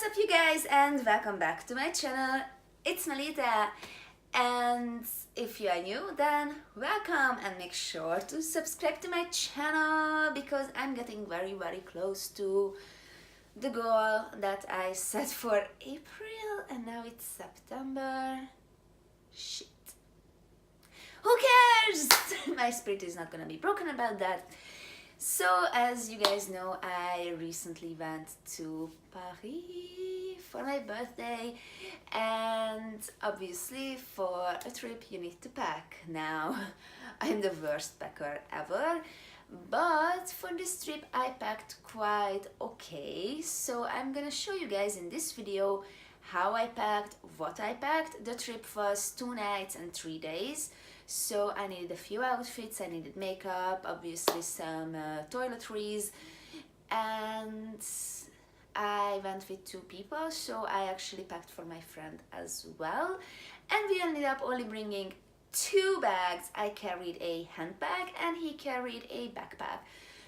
What's up you guys, and welcome back to my channel. It's Melitta, and if you are new, then welcome, and make sure to subscribe to my channel because I'm getting very close to the goal that I set for April, and now it's September. Shit. Who cares? My spirit is not gonna be broken about that. So, as you guys know, I recently went to Paris for my birthday, and obviously for a trip you need to pack. Now, I'm the worst packer ever, but for this trip I packed quite okay, so I'm gonna show you guys in this video how I packed, what I packed. The trip was 2 nights and 3 days. So I needed a few outfits, I needed makeup, obviously some toiletries, and I went with 2 people, so I actually packed for my friend as well. And we ended up only bringing 2 bags. I carried a handbag and he carried a backpack.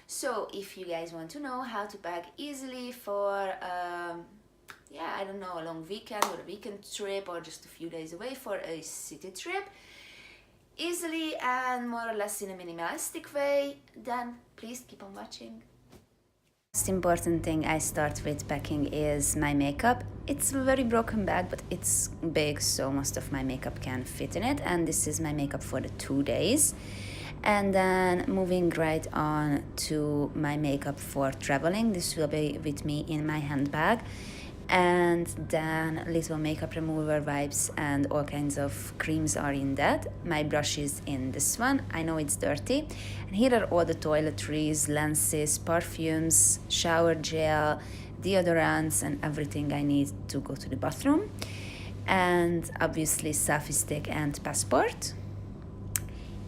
So if you guys want to know how to pack easily for I don't know, a long weekend or a weekend trip or just a few days away for a city trip, easily and more or less in a minimalistic way, then please keep on watching. Most important thing I start with packing is my makeup. It's a very broken bag, but it's big, so most of my makeup can fit in it, and this is my makeup for the 2 days. And then moving right on to my makeup for traveling. This will be with me in my handbag. And then little makeup remover wipes and all kinds of creams are in that. My brush is in this one. I know it's dirty. And here are all the toiletries, lenses, perfumes, shower gel, deodorants, and everything I need to go to the bathroom. And obviously selfie stick and passport.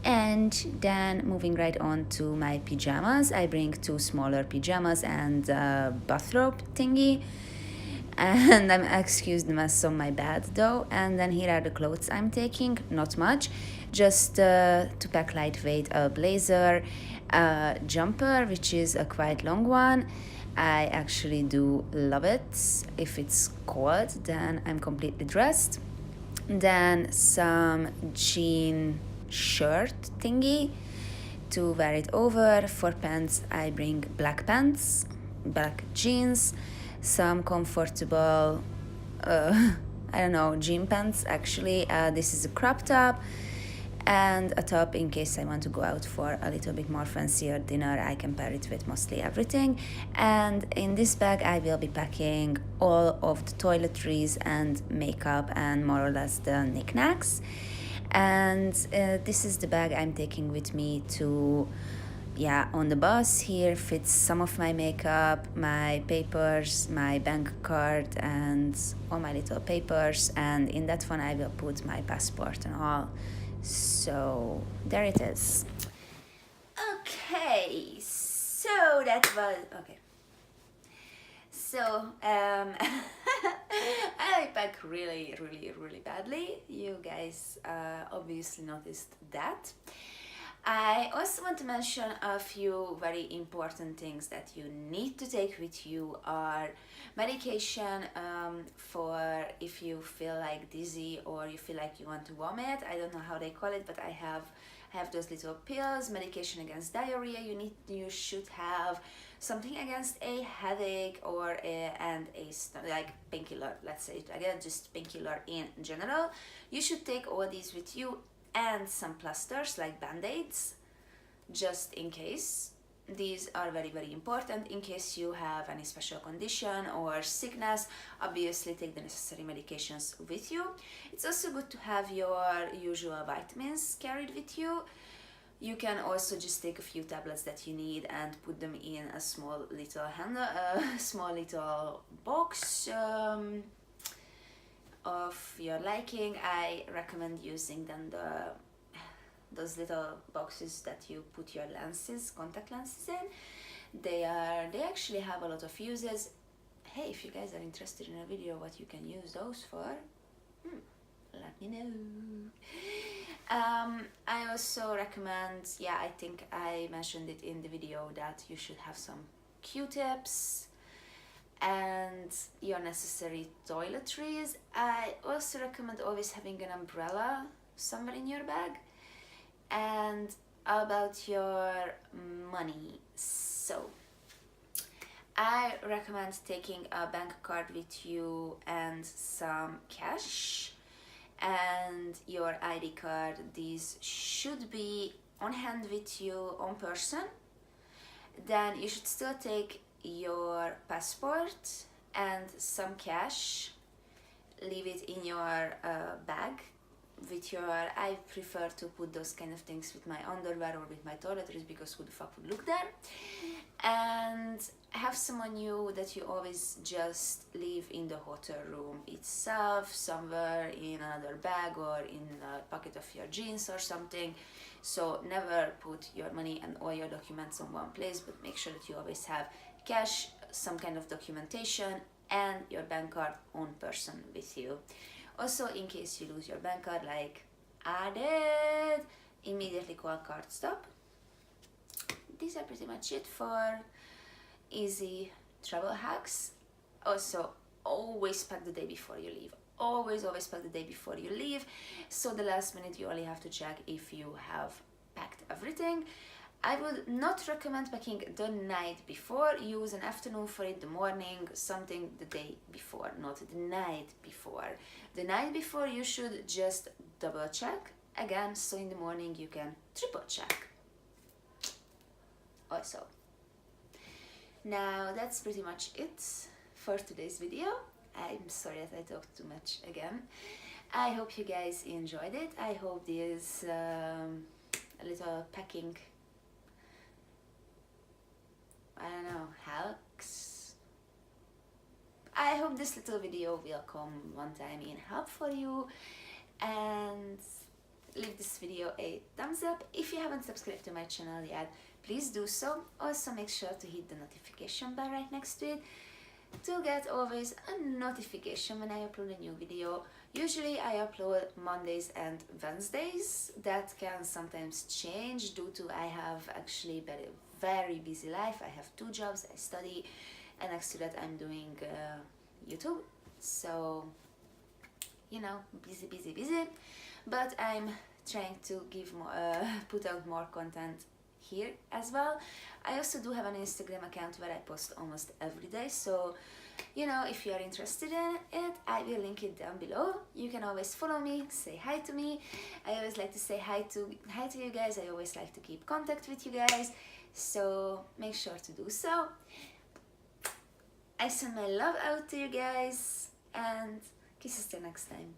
And then moving right on to my pajamas. I bring 2 smaller pajamas and a bathrobe thingy. And I'm excuse the mess on my bed though. And then here are the clothes I'm taking, not much, just to pack lightweight, a blazer, a jumper, which is a quite long one. I actually do love it. If it's cold, then I'm completely dressed. Then some jean shirt thingy to wear it over. For pants, I bring black pants, black jeans, some comfortable I don't know, gym pants actually. This is a crop top and a top in case I want to go out for a little bit more fancier dinner. I can pair it with mostly everything. And in this bag I will be packing all of the toiletries and makeup and more or less the knickknacks. And this is the bag I'm taking with me to on the bus. Here fits some of my makeup, my papers, my bank card, and all my little papers. And in that one I will put my passport and all. So there it is. Okay, so that was okay. So I pack really badly. You guys obviously noticed that. I also want to mention a few very important things that you need to take with you are medication for if you feel like dizzy or you feel like you want to vomit. I don't know how they call it, but I have those little pills. Medication against diarrhea. You should have something against a headache or like painkiller. Let's say it again, just painkiller in general. You should take all these with you. And some plasters like band-aids, just in case. These are very important in case you have any special condition or sickness. Obviously take the necessary medications with you. It's also good to have your usual vitamins carried with you. You can also just take a few tablets that you need and put them in a small little box of your liking. I recommend using then those little boxes that you put your lenses, contact lenses in. They actually have a lot of uses. Hey, if you guys are interested in a video what you can use those for, let me know. I also recommend, I think I mentioned it in the video, that you should have some Q-tips and and your necessary toiletries. I also recommend always having an umbrella somewhere in your bag. And about your money, so I recommend taking a bank card with you and some cash and your ID card. These should be on hand with you on person. Then you should still take your passport and some cash. Leave it in your bag with your, I prefer to put those kind of things with my underwear or with my toiletries, because who the fuck would look there? And have someone new that you always just leave in the hotel room itself, somewhere in another bag or in a pocket of your jeans or something. So never put your money and all your documents in one place, but make sure that you always have cash, some kind of documentation, and your bank card on person with you. Also, in case you lose your bank card, like I did, immediately call card stop. These are pretty much it for easy travel hacks. Also, always pack the day before you leave. Always pack the day before you leave. So the last minute you only have to check if you have packed everything. I would not recommend packing the night before. Use an afternoon for it, the morning, something the day before, not the night before. The night before you should just double check again, so in the morning you can triple check. Also, now that's pretty much it for today's video. I'm sorry that I talked too much again. I hope you guys enjoyed it. I hope this a little packing, I don't know, helps. I hope this little video will come one time in help for you, and leave this video a thumbs up. If you haven't subscribed to my channel yet, please do so. Also make sure to hit the notification bell right next to it to get always a notification when I upload a new video. Usually I upload Mondays and Wednesdays. That can sometimes change due to I have actually very busy life. I have 2 jobs, I study, and next to that I'm doing YouTube. So, you know, busy. But I'm trying to give more, put out more content here as well. I also do have an Instagram account where I post almost every day, so you know, if you are interested in it, I will link it down below. You can always follow me, say hi to me. I always like to say hi to you guys. I always like to keep contact with you guys, so make sure to do so. I send my love out to you guys, and kisses till next time.